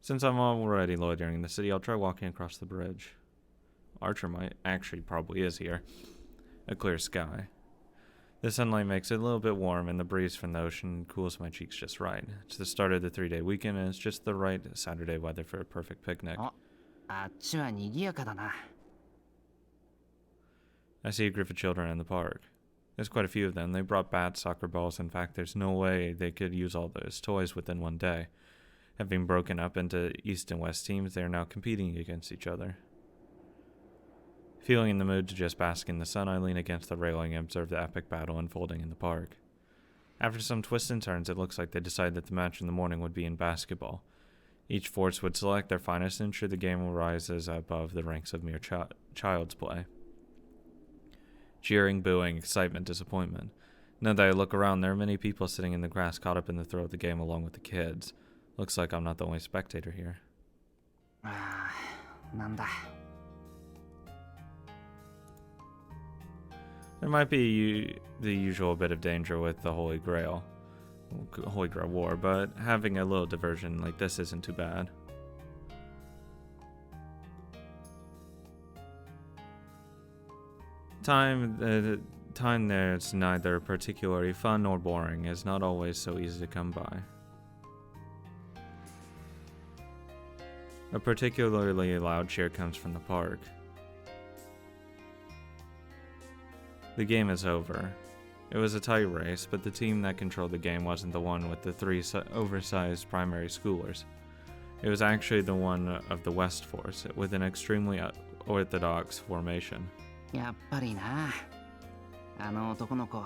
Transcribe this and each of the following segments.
Since I'm already loitering in the city, I'll try walking across the bridge. Archer probably is here. A clear sky. The sunlight makes it a little bit warm, and the breeze from the ocean cools my cheeks just right. It's the start of the 3-day weekend, and it's just the right Saturday weather for a perfect picnic. I see a group of children in the park. There's quite a few of them. They brought bats, soccer balls. In fact, there's no way they could use all those toys within one day. Having broken up into East and West teams, they are now competing against each other. Feeling in the mood to just bask in the sun, I lean against the railing and observe the epic battle unfolding in the park. After some twists and turns, it looks like they decided that the match in the morning would be in basketball. Each force would select their finest and ensure the game will rise above the ranks of mere child's play. Cheering, booing, excitement, disappointment. Now that I look around, there are many people sitting in the grass caught up in the throw of the game along with the kids. Looks like I'm not the only spectator here. There might be the usual bit of danger with the Holy Grail War, but having a little diversion like this isn't too bad. Time that's neither particularly fun nor boring is not always so easy to come by. A particularly loud cheer comes from the park. The game is over. It was a tight race, but the team that controlled the game wasn't the one with the 3 oversized primary schoolers. It was actually the one of the West Force, with an extremely orthodox formation. やっぱりな。あの男の子、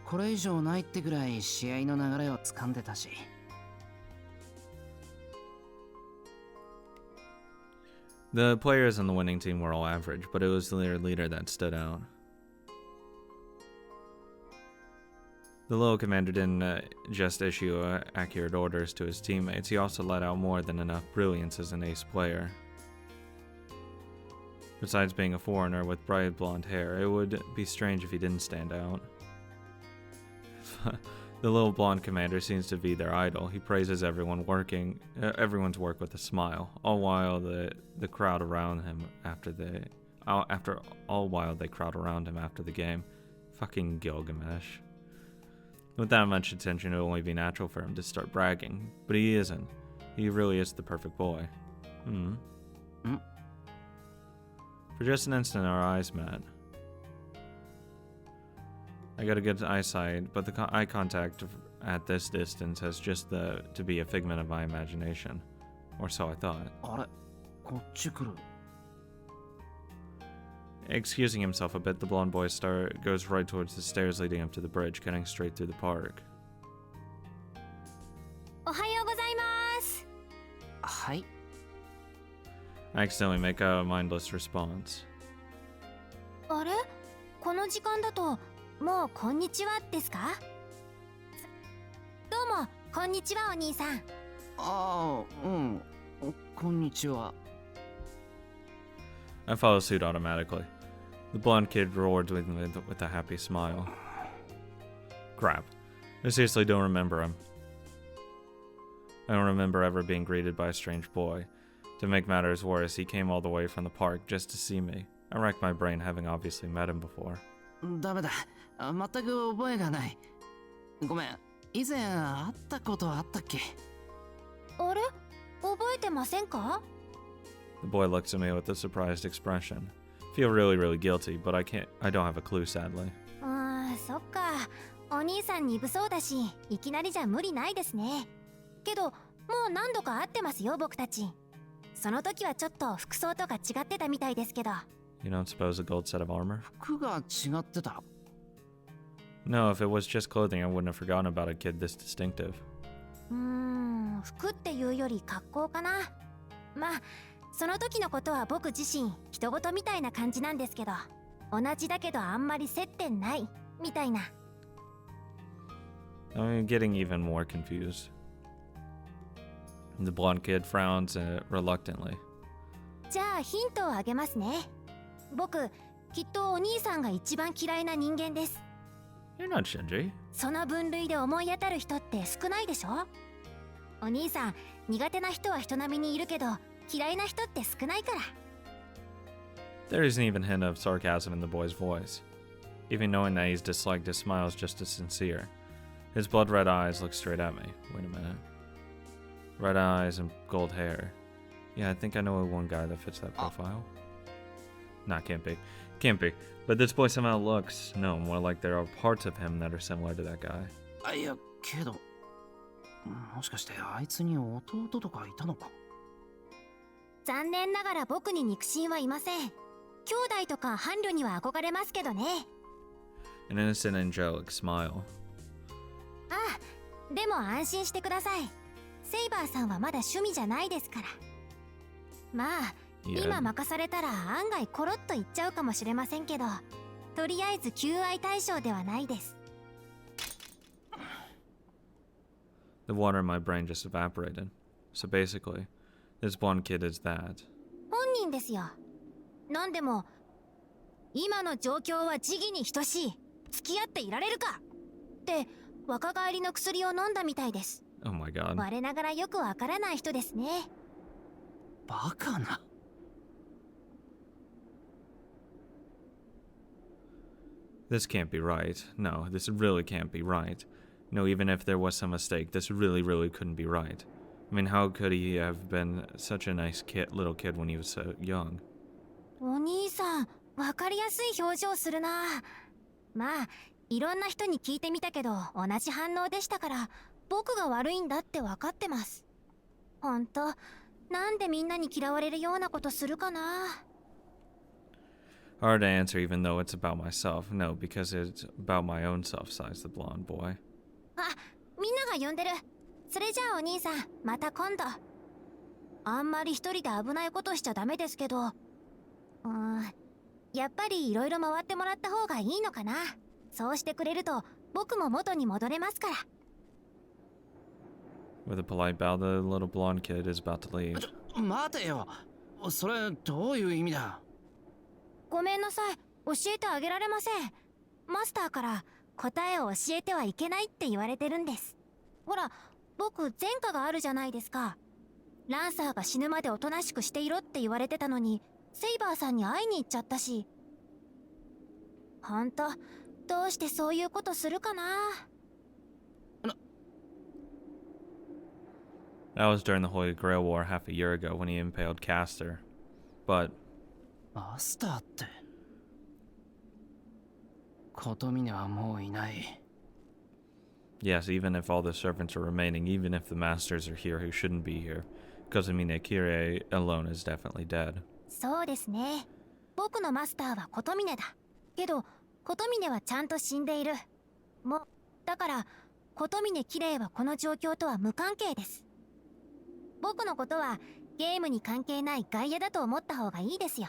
これ以上ないってぐらい試合の流れを掴んでたし。The players on the winning team were all average, but it was their leader that stood out. The little commander didn't just issue accurate orders to his teammates, he also let out more than enough brilliance as an ace player. Besides being a foreigner with bright blonde hair, it would be strange if he didn't stand out. The little blonde commander seems to be their idol. He praises everyone's work with a smile, all while the crowd around him while they crowd around him after the game. Fucking Gilgamesh. With that much attention, it would only be natural for him to start bragging, but he isn't. He really is the perfect boy. For just an instant, our eyes met. I got a good eyesight, but the eye contact at this distance has just to be a figment of my imagination. Or so I thought. Excusing himself a bit, the blonde boy goes right towards the stairs leading up to the bridge, cutting straight through the park. Hi. I accidentally make a mindless response. あれ？この時間だともうこんにちはですか？どうもこんにちはお兄さん。ああ、うん。こんにちは。I follow suit automatically. The blonde kid roared with a happy smile. Crap. I seriously don't remember him. I don't remember ever being greeted by a strange boy. To make matters worse, he came all the way from the park just to see me. I racked my brain, having obviously met him before. ダメだ。全く覚えがない。ごめん。以前会ったことあったっけ？あれ？覚えてませんか？ The boy looks at me with a surprised expression. Feel really guilty, but I don't have a clue, sadly. そっか。お兄さん鈍そうだし、いきなりじゃ無理ないですね。けど、もう何度か会ってますよ、僕たち。その時はちょっと服装とか違ってたみたいですけど。You don't suppose a gold set of armor? 服が違ってた。No, if it was just clothing, I wouldn't have forgotten about a kid this distinctive. 服っていうより格好かな。まあ、その時のことは僕自身、人事みたいな感じなんですけど、同じだけどあんまり接点ない、みたいな。I'm getting even more confused. The blonde kid frowns reluctantly. じゃあヒントをあげますね。僕、きっとお兄さんが一番嫌いな人間です。You're not Shinji. その分類で思い当たる人って少ないでしょ？お兄さん、苦手な人は人並みにいるけど、嫌いな人って少ないから。There isn't even a hint of sarcasm in the boy's voice. Even knowing that he's disliked, his smile is just as sincere. His blood-red eyes look straight at me. Wait a minute. Red eyes and gold hair. Yeah, I think I know one guy that fits that profile. Nah, can't be. Can't be. But this boy somehow looks, no, more like there are parts of him that are similar to that guy. いや、けど、もしかしてあいつに弟とかいたのか？残念ながら僕に肉親はいません。兄弟とか伴侶には憧れますけどね。An innocent angelic smile. ああ、でも安心してください。セイバーさんはまだ趣味じゃないですから。まあ、今任されたら案外コロッといっちゃうかもしれませんけど、とりあえず求愛対象ではないです。The water in my brain just evaporated. So basically, this blonde kid is that. 本人ですよ。なんでも、今の状況は時期に等しい。付き合っていられるかって、若返りの薬を飲んだみたいです。Oh my god. 我ながらよくわからない人ですね。バカな。This can't be right. No, this really can't be right. No, even if there was some mistake, this really couldn't be right. I mean, how could he have been such a nice little kid when he was so young? お兄さん、わかりやすい表情するな。まあ、いろんな人に聞いてみたけど、同じ反応でしたから、僕が悪いんだってわかってます。ほんと、なんでみんなに嫌われるようなことするかな。Hard to answer even though it's about myself. No, because it's about my own self, sighs the blonde boy. あ、みんなが呼んでる。それじゃあお兄さん、また今度。あんまり一人で危ないことしちゃダメですけど、やっぱりいろいろ回ってもらった方がいいのかな。そうしてくれると、僕も元に戻れますから。With a polite bow, the little blonde kid is about to leave. 待てよ。それどういう意味だ？ごめんなさい。教えてあげられません。マスターから答えを教えてはいけないって言われてるんです。ほら、僕前科があるじゃないですか。ランサーが死ぬまでおとなしくしていろって言われてたのに、セイバーさんに会いに行っちゃったし。ほんと、どうしてそういうことするかな。That was during the Holy Grail War half a year ago when he impaled Castor. But... マスターって。琴峰はもういない。Yes, even if all the servants are remaining, even if the masters are here who shouldn't be here, Kozumine Kirei alone is definitely dead. そうですね。僕のマスターは琴峰だ。けど、琴峰はちゃんと死んでいる。だから、琴峰綺麗はこの状況とは無関係です。僕のことはゲームに関係ない外野だと思った方がいいですよ。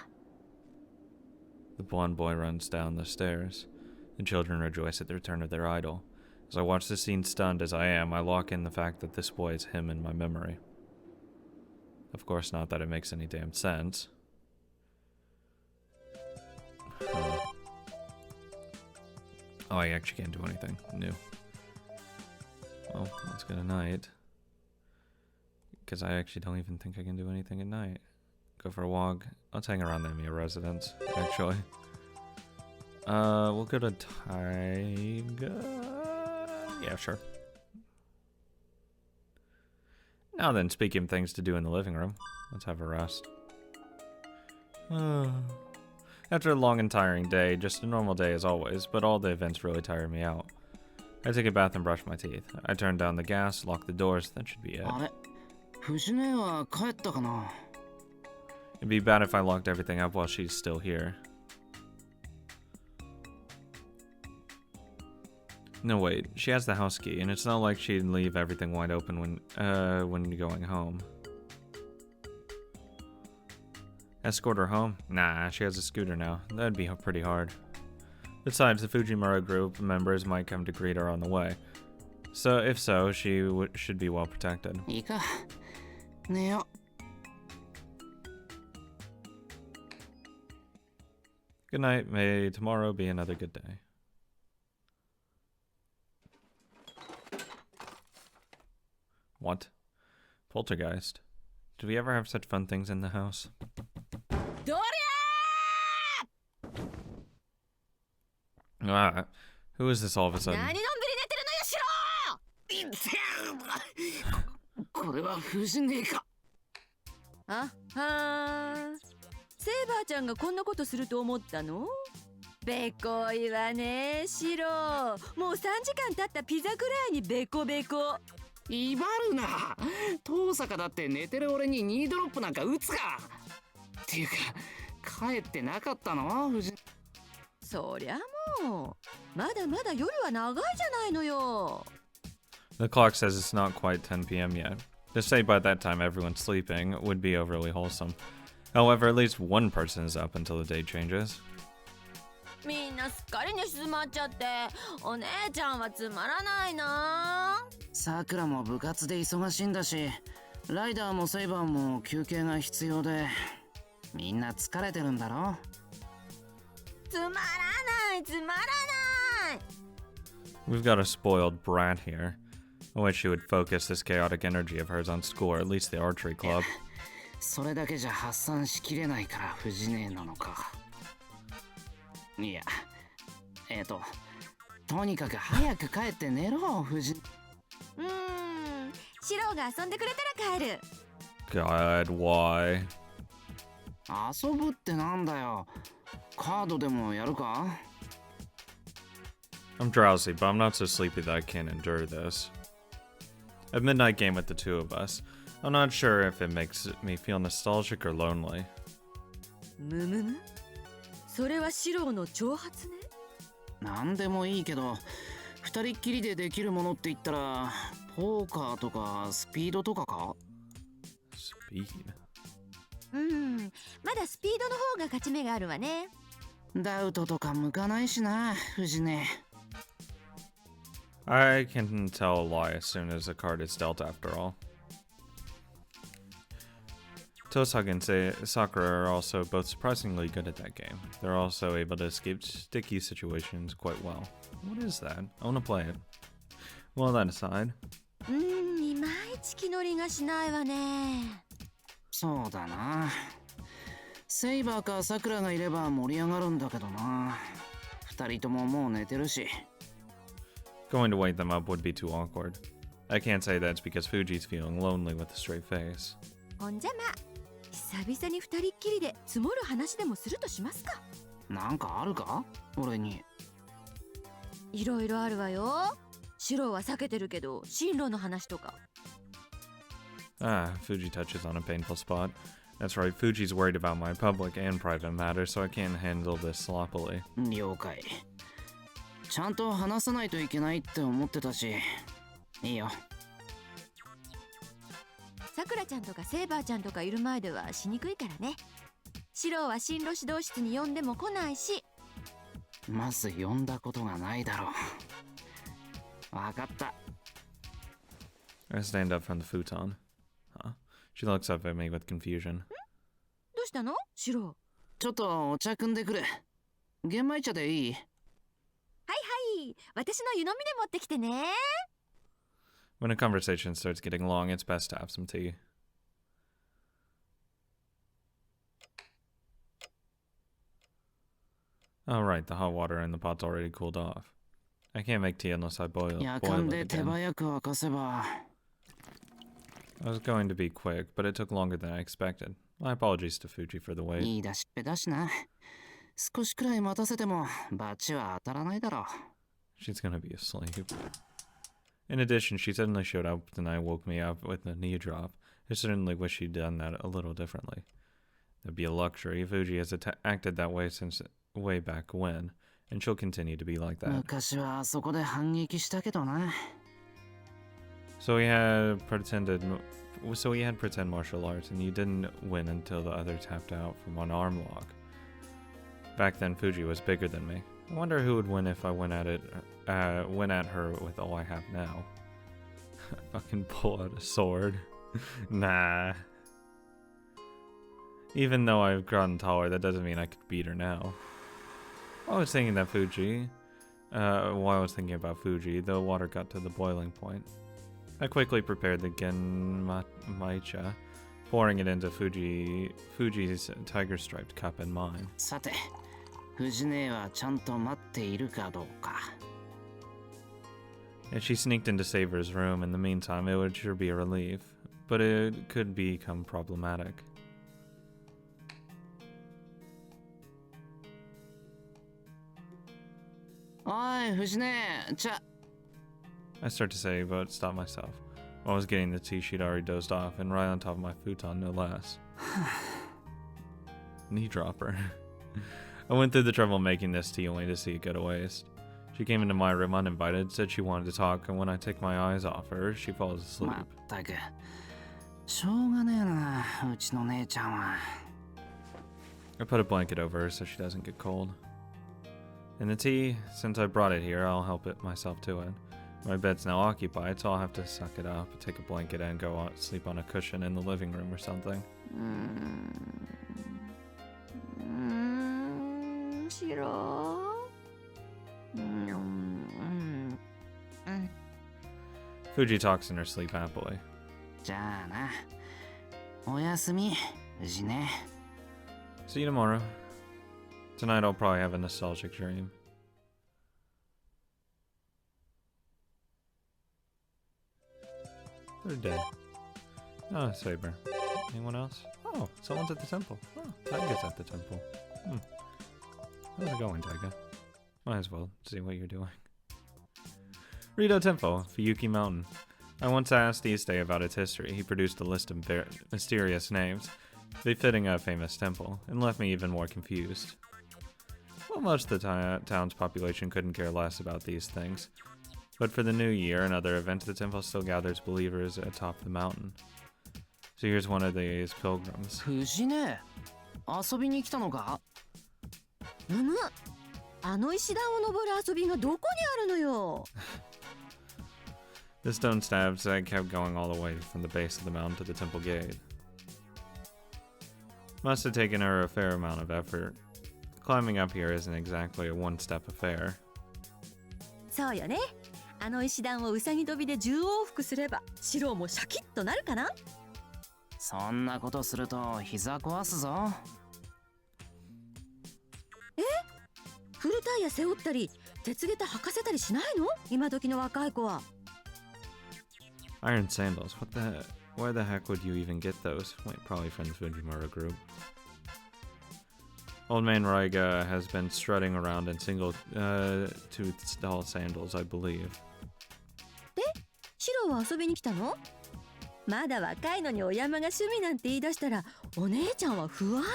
The blonde boy runs down the stairs. The children rejoice at the return of their idol. As I watch the scene stunned as I am, I lock in the fact that this boy is him in my memory. Of course, not that it makes any damn sense. Oh, I actually can't do anything new. Well, let's get a night. Because I actually don't even think I can do anything at night. Go for a walk. Let's hang around the Emiya residence, actually. We'll go to Taiga. Yeah, sure. Now then, speaking of things to do in the living room, let's have a rest. After a long and tiring day, just a normal day as always, but all the events really tired me out. I take a bath and brush my teeth. I turn down the gas, lock the doors, that should be it. あれ、藤根は帰ったかな？ It'd be bad if I locked everything up while she's still here. No, wait. She has the house key, and it's not like she'd leave everything wide open when going home. Escort her home? Nah, she has a scooter now. That'd be pretty hard. Besides, the Fujimura group members might come to greet her on the way. So, if so, she should be well protected. いいか。寝よ。Good night. May tomorrow be another good day. What? Poltergeist. Did we ever have such fun things in the house? どり Ah, who is this all of a ゃー sudden? 何のんびり寝てるのよシロこれは藤ねえか。あはーんセイバーちゃんがこんなことすると思ったの？べこいわねシロ。もう3時間経ったピザくらいにベコベコ。威張るな。遠坂だって寝てる俺にニードロップなんか打つか。っていうか帰ってなかったの藤。そりゃもうまだまだ夜は長いじゃないのよ。 The clock says it's not quite 10 p.m. yet. To say by that time everyone's sleeping would be overly wholesome. However, at least one person is up until the day changes. みんなすっかり寝静まっちゃってお姉ちゃんはつまらないな。さくらも部活で忙しいんだし、ライダーもセイバーも休憩が必要で、みんな疲れてるんだろ。つまらないつまらない。 We've got a spoiled brat here. I wish she would focus this chaotic energy of hers on school, or at least the archery club. それだけじゃ発散しきれないから藤ねえなのか。いや、とにかく早く帰って寝ろ藤。シロが遊んでくれたら帰る。 God, why? 遊ぶってなんだよ。カードでもやるか？ I'm drowsy, but I'm not so sleepy that I can't endure this. A midnight game with the two of us. I'm not sure if it makes me feel nostalgic or lonely. むむむ。それはシロの挑発ね。なんでもいいけど、二人っきりでできるものって言ったら、ポーカーとかスピードとかか？ Speed? まだスピードの方が勝ち目があるわね。ダウトとか向かないしな、藤ね。I can tell a lie as soon as a card is dealt after all. Tosaka and Sakura are also both surprisingly good at that game. They're also able to escape sticky situations quite well. What is that? I want to play it. Well, that aside. いまいち気乗りがしないわね。そうだな。セイバーかサクラがいれば盛り上がるんだけどな。二人とももう寝てるし。Going to wake them up would be too awkward. I can't say that's because Fuji's feeling lonely with a straight face. ほんじゃま久々に二人っきりで積もる話でもするとしますか。なんかあるか？俺に。いろいろあるわよ。シロは避けてるけど進路の話とか。Ah, Fuji touches on a painful spot. That's right, Fuji's worried about my public and private matters, so I can't handle this sloppily. 了解。ちゃんと話さないといけないって思ってたし、いいよ。さくらちゃんとかセイバーちゃんとかいる前ではしにくいからね。シロは進路指導室に呼んでも来ないし。まず呼んだことがないだろう。わかった。I stand up from the futon. Huh? She looks up at me with confusion. どうしたのシロ。ちょっとお茶汲んでくる。玄米茶でいい？はいはい。私の湯飲みで持ってきてね。When a conversation starts getting long, it's best to have some tea. Oh right, the hot water in the pot's already cooled off. I can't make tea unless I boil it again. I was going to be quick, but it took longer than I expected. My apologies to Fuji for the wait. いい出しっぺだしな。少しくらい待たせてもバチは当たらないだろう。She's gonna be asleep. In addition, she suddenly showed up tonight, woke me up with a knee drop. I certainly wish she'd done that a little differently. That'd be a luxury. Fuji has acted that way since way back when, and she'll continue to be like that. 昔はあそこで反撃したけどな。So he had pretend martial arts, and you didn't win until the other tapped out from one arm lock. Back then, Fuji was bigger than me. I wonder who would win if I went at her with all I have now. Fucking pull out a sword. Nah. Even though I've gotten taller, that doesn't mean I could beat her now. While I was thinking about Fuji, the water got to the boiling point. I quickly prepared the genmaicha, pouring it into Fuji's tiger-striped cup and mine. さて、藤姉はちゃんと待っているかどうか。If she sneaked into Saber's room in the meantime, it would sure be a relief, but it could become problematic. Oi, 藤姉、I start to say, but stop myself. While I was getting the tea, she'd already dozed off, and right on top of my futon, no less. Knee dropper. I went through the trouble of making this tea only to see it go to waste. She came into my room uninvited, said she wanted to talk, and when I take my eyes off her, she falls asleep. まったく、しょうがねえな、うちの姉ちゃんは。I put a blanket over her so she doesn't get cold. And the tea, since I brought it here, I'll help it myself to it. My bed's now occupied, so I'll have to suck it up, take a blanket, and go out, sleep on a cushion in the living room or something. Fuji talks in her sleep happily. じゃあな、おやすみ、藤姉。See you tomorrow. Tonight I'll probably have a nostalgic dream. They're dead. Oh, Saber. Anyone else? Oh, someone's at the temple. Oh, Taiga's at the temple. How's it going, Taiga? Might as well see what you're doing. Rito Temple, Fuyuki Mountain. I once asked Iste about its history. He produced a list of mysterious names, befitting a famous temple, and left me even more confused. Well, most of the town's population couldn't care less about these things. But for the new year and other events, the temple still gathers believers atop the mountain. So here's one of these pilgrims. 藤姉、遊びに来たのか？むむ、あの石段を登る遊びがどこにあるのよ。The stone steps kept going all the way from the base of the mountain to the temple gate. Must have taken her a fair amount of effort. Climbing up here isn't exactly a one-step affair. そうよね。あの石段をうさぎ跳びで10往復すれば、城もシャキッとなるかな？そんなことすると膝壊すぞ。え？フルタイヤ背負ったり、鉄下駄履かせたりしないの？今時の若い子は。Iron sandals? Where the heck would you even get those? Wait, probably from the Fujimura group. Old man Raiga has been strutting around in single-toothed tall sandals, I believe. で、シロは遊びに来たの？まだ若いのにお山が趣味なんて言い出したら、お姉ちゃんは不安よ。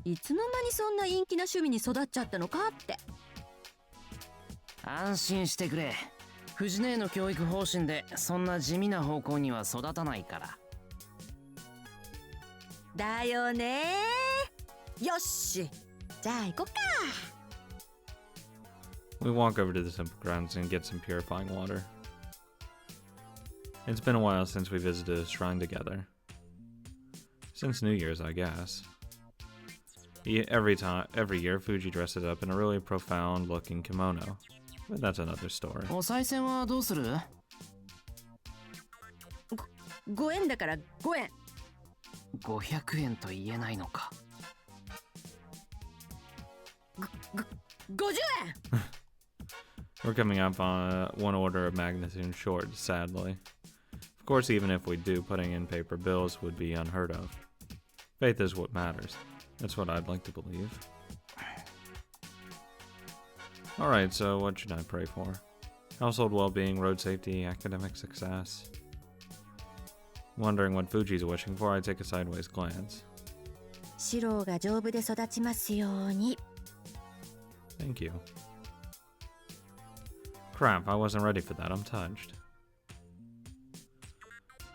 いつの間にそんな陰気な趣味に育っちゃったのかって。安心してくれ。藤姉の教育方針でそんな地味な方向には育たないから。だよね。よし、じゃあ行こっか。We walk over to the temple grounds and get some purifying water. It's been a while since we visited a shrine together. Since New Year's, I guess. Every year, Fuji dresses up in a really profound-looking kimono. But that's another story. お賽銭はどうする？5円だから5円。500円と言えないのか。50円We're coming up on one order of magnitude short, sadly. Of course, even if we do, putting in paper bills would be unheard of. Faith is what matters. That's what I'd like to believe. Alright, so what should I pray for? Household well-being, road safety, academic success. Wondering what Fuji's wishing for, I take a sideways glance. シロが丈夫で育ちますように。Thank you. Crap, I wasn't ready for that. I'm touched.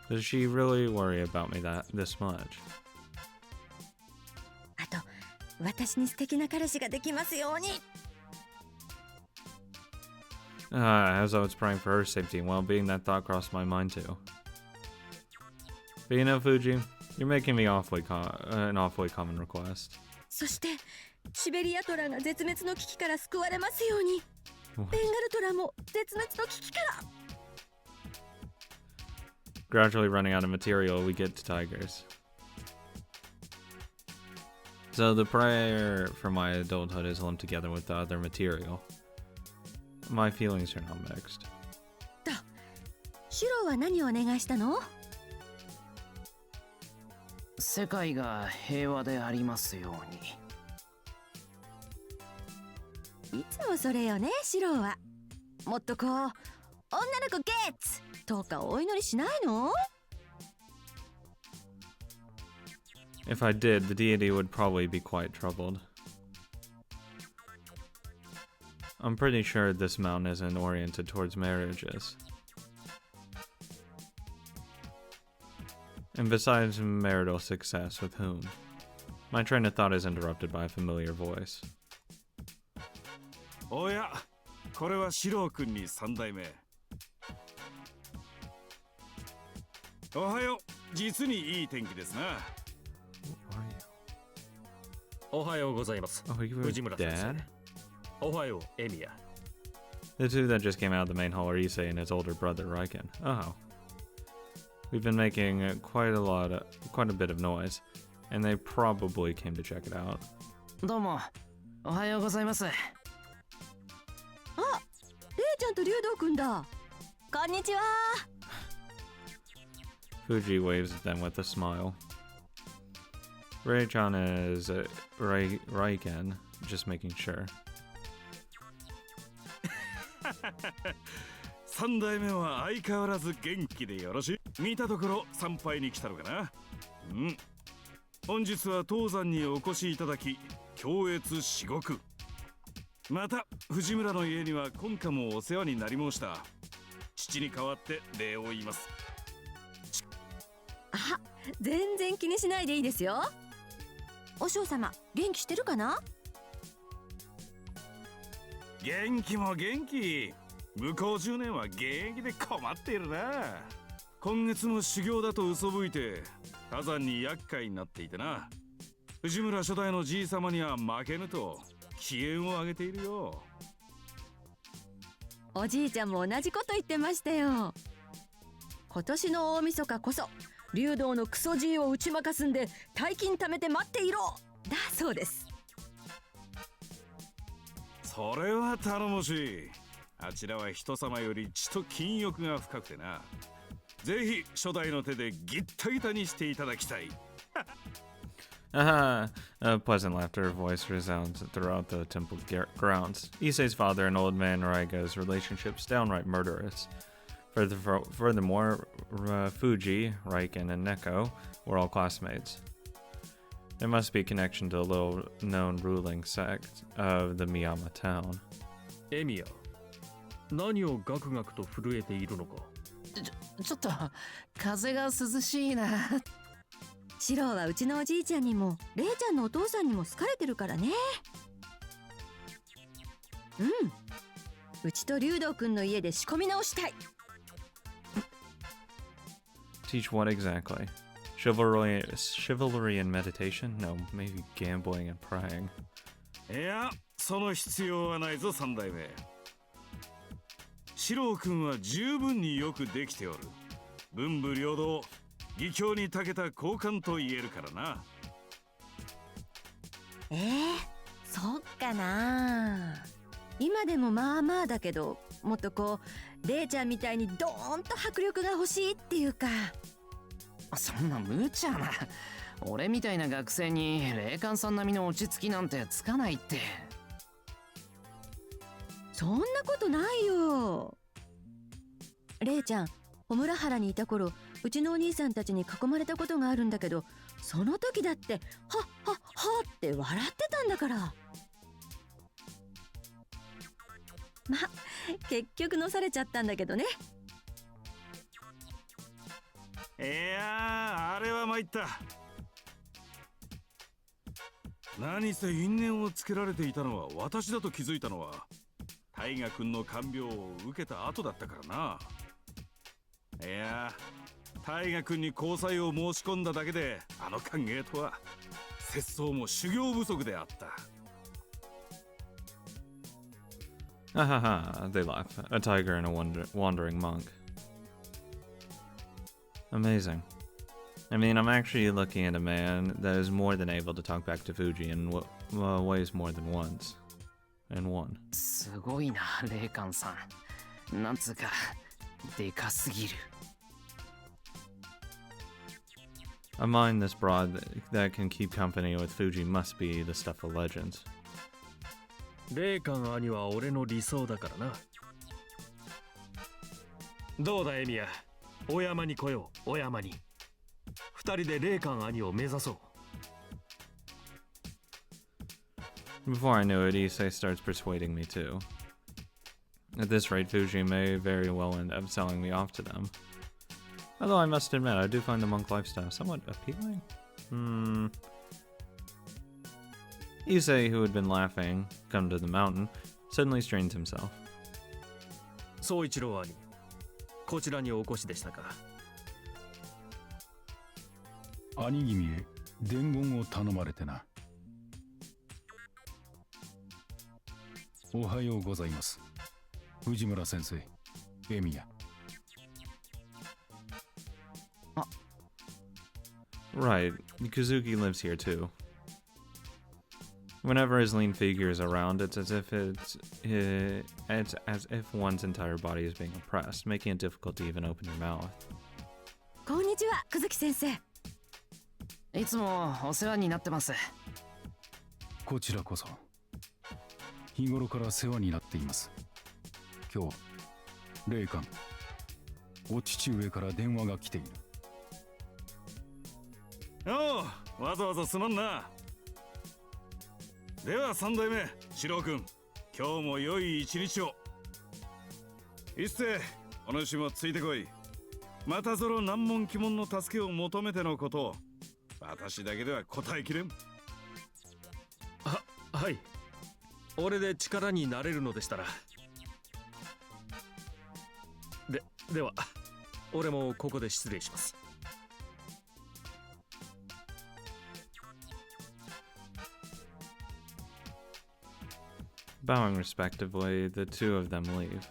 Does she really worry about me this much? あと、私に素敵な彼氏ができますように。As I was praying for her safety and well-being, that thought crossed my mind too. But you know, Fuji, you're making me an awfully common request. そして、シベリアトラが絶滅の危機から救われますように。ベンガルトラも絶滅の危機から。Gradually running out of material, we get to tigers. So the prayer for my adulthood is lumped together with the other material. My feelings are now mixed. シロは何をお願いしたの？世界が平和でありますように。いつもそれよね、シロは。もっとこう、女の子ゲッツとかお祈りしないの？ If I did, the deity would probably be quite troubled. I'm pretty sure this mountain isn't oriented towards marriages. And besides marital success, with whom? My train of thought is interrupted by a familiar voice. おや、これはシロー君に3代目。おはよう、実にいい天気ですな。おはようございます。 Oh, you were 藤村先生。 dad? おはよう、エミヤ。 The two that just came out of the main hall are Issei and his older brother Riken. Oh. We've been making quite a bit of noise, and they probably came to check it out. どうも、おはようございます。あ、レイちゃんと竜道くんだ。こんにちは。 Fuji waves at them with a smile. Ray-chan is Raiken, just making sure. 3代目は相変わらず元気でよろしい。見たところ参拝に来たのかな。うん。本日は当山にお越しいただき、恐悦至極。また藤村の家には今夏もお世話になり申した。父に代わって礼を言います。あ、全然気にしないでいいですよ。お嬢様、元気してるかな？元気も元気。向こう10年は現役で困っているな。今月も修行だと嘘吹いて火山に厄介になっていてな。藤村初代のじい様には負けぬと機嫌を上げているよ。おじいちゃんも同じこと言ってましたよ。今年の大晦日こそ竜道のクソじいを打ち負かすんで大金貯めて待っていろだそうです。それは頼もしい。あちらは人様より血と金欲が深くてな。ぜひ初代の手でギッタギタにしていただきたい。Aha! A pleasant laughter voice resounds throughout the temple grounds. Issei's father and old man Raiga's relationship's downright murderous. Furthermore, Fuji, Raiken, and Neko were all classmates. There must be a connection to the little-known ruling sect of the Miyama town. エミヤ、何をガクガクと震えているのか。ちょっと風が涼しいな。シロはうちのおじいちゃんにもレイちゃんのお父さんにも好かれてるからね。うん、うちと竜道くんの家で仕込み直したい。Teach what exactly? Chivalry and meditation? No, maybe gambling and praying. いや、その必要はないぞ3代目。四郎君は十分によくできておる。文武両道、義教に長けた高官と言えるからな。そっかな。今でもまあまあだけど、もっとこうレイちゃんみたいにドーンと迫力が欲しいっていうか。そんな無茶な。俺みたいな学生に霊感さん並みの落ち着きなんてつかないって。そんなことないよ。レイちゃん、小村原にいた頃、うちのお兄さんたちに囲まれたことがあるんだけど、その時だってはっはっはって笑ってたんだから。ま、結局のされちゃったんだけどね。いやー、あれは参った。何せ因縁をつけられていたのは私だと気づいたのは大河君の看病を受けた後だったからな。いやー、大河君に交際を申し込んだだけであの歓迎とは節操も修行不足であった。Ahaha, they laugh. A tiger and a wandering monk. Amazing. I mean, I'm actually looking at a man that is more than able to talk back to Fuji in ways more than once. And one. すごいな、霊感さん。なんつうか、でかすぎる。A mind this broad that can keep company with Fuji must be the stuff of legends. 霊感兄は俺の理想だからな。どうだエミヤ、お山に来よう、お山に。二人で霊感兄を目指そう。Before I knew it, Issei starts persuading me too. At this rate, Fuji may very well end up selling me off to them. Although I must admit, I do find the monk lifestyle somewhat appealing. Issei, who had been laughing, come to the mountain, suddenly strains himself. 宗一郎兄、こちらにお越しでしたか。兄君へ伝言を頼まれてな。おはようございます。藤村先生、エミヤ。Right, Kazuki lives here too. Whenever his lean figure is around, it's as if one's entire body is being oppressed, making it difficult to even open your mouth. こんにちは、くずき先生。いつもお世話になってます。こちらこそ。日頃から世話になっています。今日、霊感、お父上から電話が来ている。おう、わざわざすまんな。では三代目、四郎君、今日も良い一日を。一世、お主もついてこい。またぞろ難問奇問の助けを求めてのことを、私だけでは答えきれん。はい。俺で力になれるのでしたら。では、俺もここで失礼します。Bowing respectively, the two of them leave.